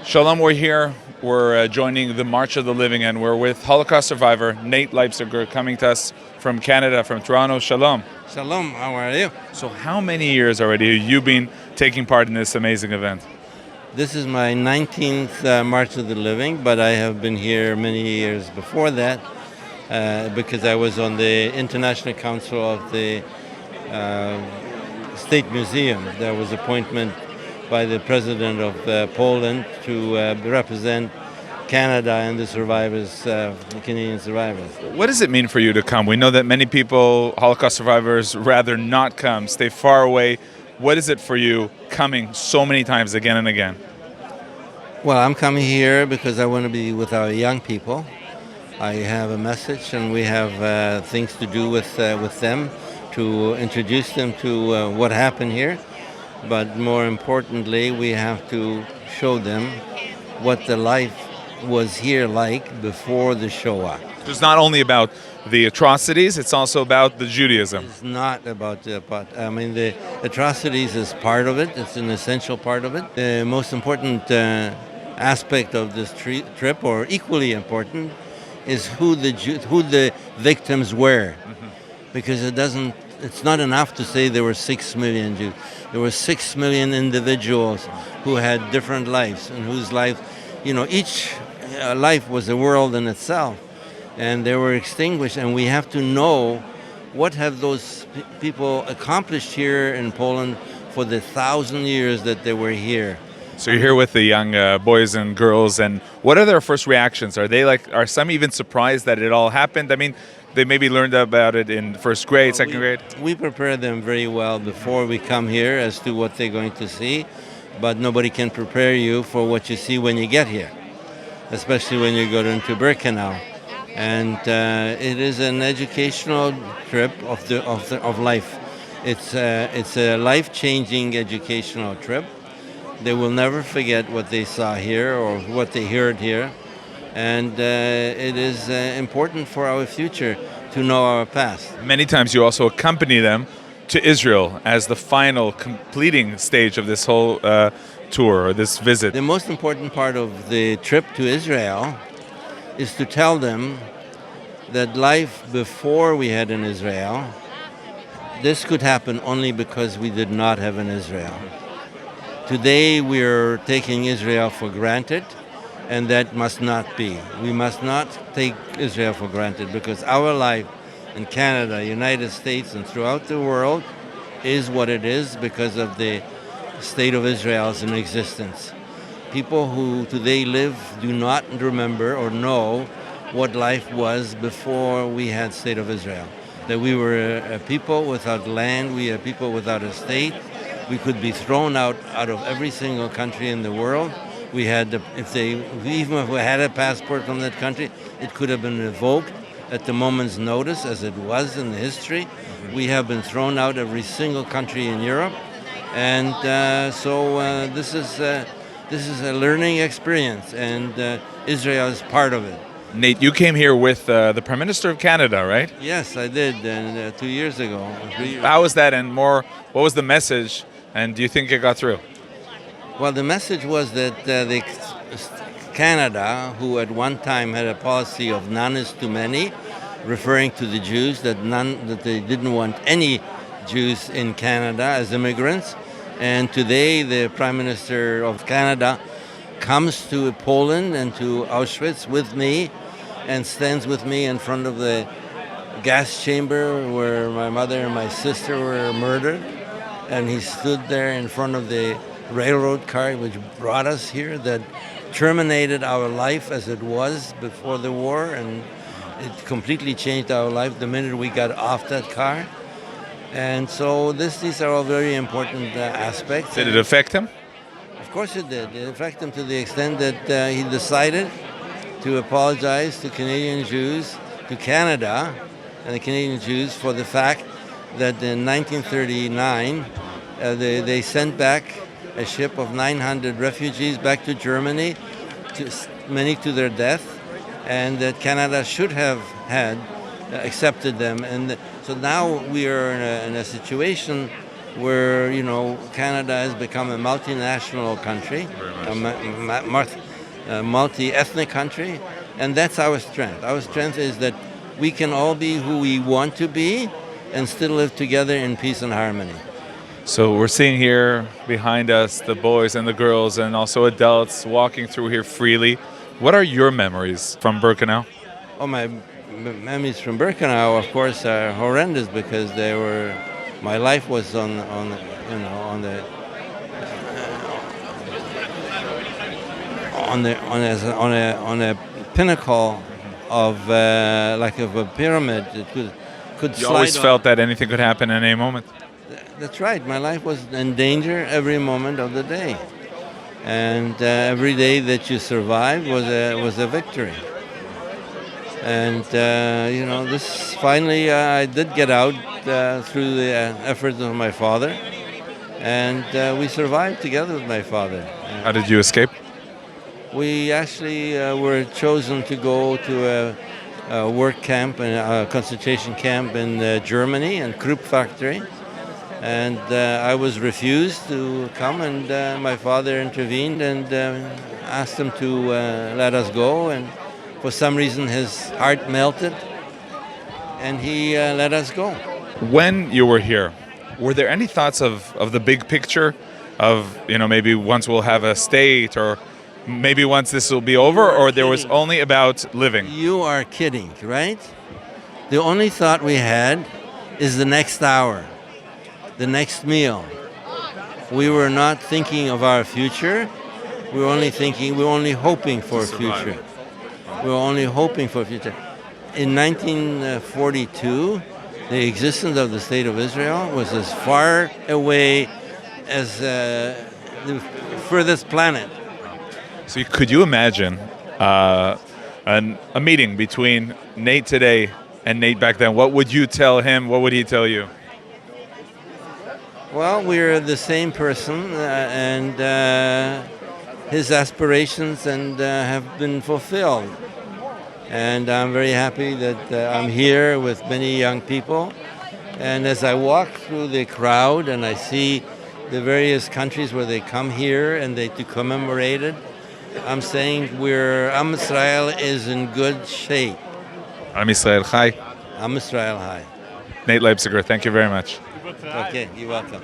Shalom, we're here. We're joining the March of the Living, and we're with Holocaust survivor Nate Leipciger, coming to us from Canada, from Toronto. Shalom. Shalom, how are you? So how many years already have you been taking part in this amazing event? This is my 19th March of the Living, but I have been here many years before that because I was on the International Council of the State Museum. There was appointment by the President of Poland to represent Canada and the survivors, the Canadian survivors. What does it mean for you to come? We know that many people, Holocaust survivors, rather not come, stay far away. What is it for you coming so many times again and again? Well, I'm coming here because I want to be with our young people. I have a message, and we have things to do with them, to introduce them to what happened here. But more importantly, we have to show them what the life was here like before the Shoah. It's not only about the atrocities, it's also about the Judaism. It's not about the atrocities is part of it. It's an essential part of it. The most important aspect of this trip, or equally important, is who the victims were. Because it's not enough to say there were 6 million Jews. There were 6 million individuals who had different lives, and whose life, each life was a world in itself, and they were extinguished. And we have to know what have those people accomplished here in Poland for the 1,000 years that they were here. So you're here with the young boys and girls, and what are their first reactions? Are some even surprised that it all happened? I mean, they maybe learned about it in first grade, second grade? We prepare them very well before we come here as to what they're going to see, but nobody can prepare you for what you see when you get here, especially when you go into Birkenau. And it is an educational trip of life. It's a life-changing educational trip. They will never forget what they saw here or what they heard here. And it is important for our future to know our past. Many times you also accompany them to Israel as the final completing stage of this whole tour or this visit. The most important part of the trip to Israel is to tell them that life before we had an Israel, this could happen only because we did not have an Israel. Today we're taking Israel for granted, and that must not be. We must not take Israel for granted, because our life in Canada, United States, and throughout the world is what it is because of the state of Israel's in existence. People who today live do not remember or know what life was before we had state of Israel. That we were a people without land, we are people without a state. We could be thrown out of every single country in the world. We had, even if we had a passport from that country, it could have been revoked at the moment's notice, as it was in the history. We have been thrown out every single country in Europe, and so this is a learning experience, and Israel is part of it. Nate, you came here with the Prime Minister of Canada, right? Yes, I did, and 2 years ago. How was that, and what was the message, and do you think it got through? Well, the message was that Canada, who at one time had a policy of none is too many, referring to the Jews, that they didn't want any Jews in Canada as immigrants. And today the Prime Minister of Canada comes to Poland and to Auschwitz with me and stands with me in front of the gas chamber where my mother and my sister were murdered. And he stood there in front of the railroad car which brought us here, that terminated our life as it was before the war, and it completely changed our life the minute we got off that car. And so these are all very important aspects. Did it affect him? Of course it did. It affected him to the extent that he decided to apologize to Canadian Jews, to Canada and the Canadian Jews, for the fact that in 1939 they sent back a ship of 900 refugees back to Germany, many to their death, and that Canada should have had accepted them. And so now we are in a situation where, Canada has become a multinational country, a multi-ethnic country, and that's our strength. Our strength is that we can all be who we want to be and still live together in peace and harmony. So we're seeing here behind us the boys and the girls and also adults walking through here freely. What are your memories from Birkenau? Oh, my memories from Birkenau, of course, are horrendous because my life was on a pinnacle of like of a pyramid. It could slide. You always felt that anything could happen at any moment. That's right. My life was in danger every moment of the day, and every day that you survived was a victory. And this finally I did get out through the efforts of my father, and we survived together with my father. How did you escape? We actually were chosen to go to a work camp and a concentration camp in Germany, in Krupp factory. And I was refused to come, and my father intervened and asked him to let us go. And for some reason, his heart melted, and he let us go. When you were here, were there any thoughts of the big picture of, maybe once we'll have a state, or maybe once this will be over, or there was only about living? You are kidding, right? The only thought we had is the next hour, the next meal. We were not thinking of our future. We were only hoping for a future. We were only hoping for a future. In 1942, the existence of the State of Israel was as far away as the furthest planet. So could you imagine a meeting between Nate today and Nate back then? What would you tell him? What would he tell you? Well, we're the same person, and his aspirations have been fulfilled. And I'm very happy that I'm here with many young people. And as I walk through the crowd and I see the various countries where they come here and to commemorate it, I'm saying Am Israel is in good shape. Am Israel Chai. Am Israel Chai. Nate Leipciger, thank you very much. Okay, you're welcome.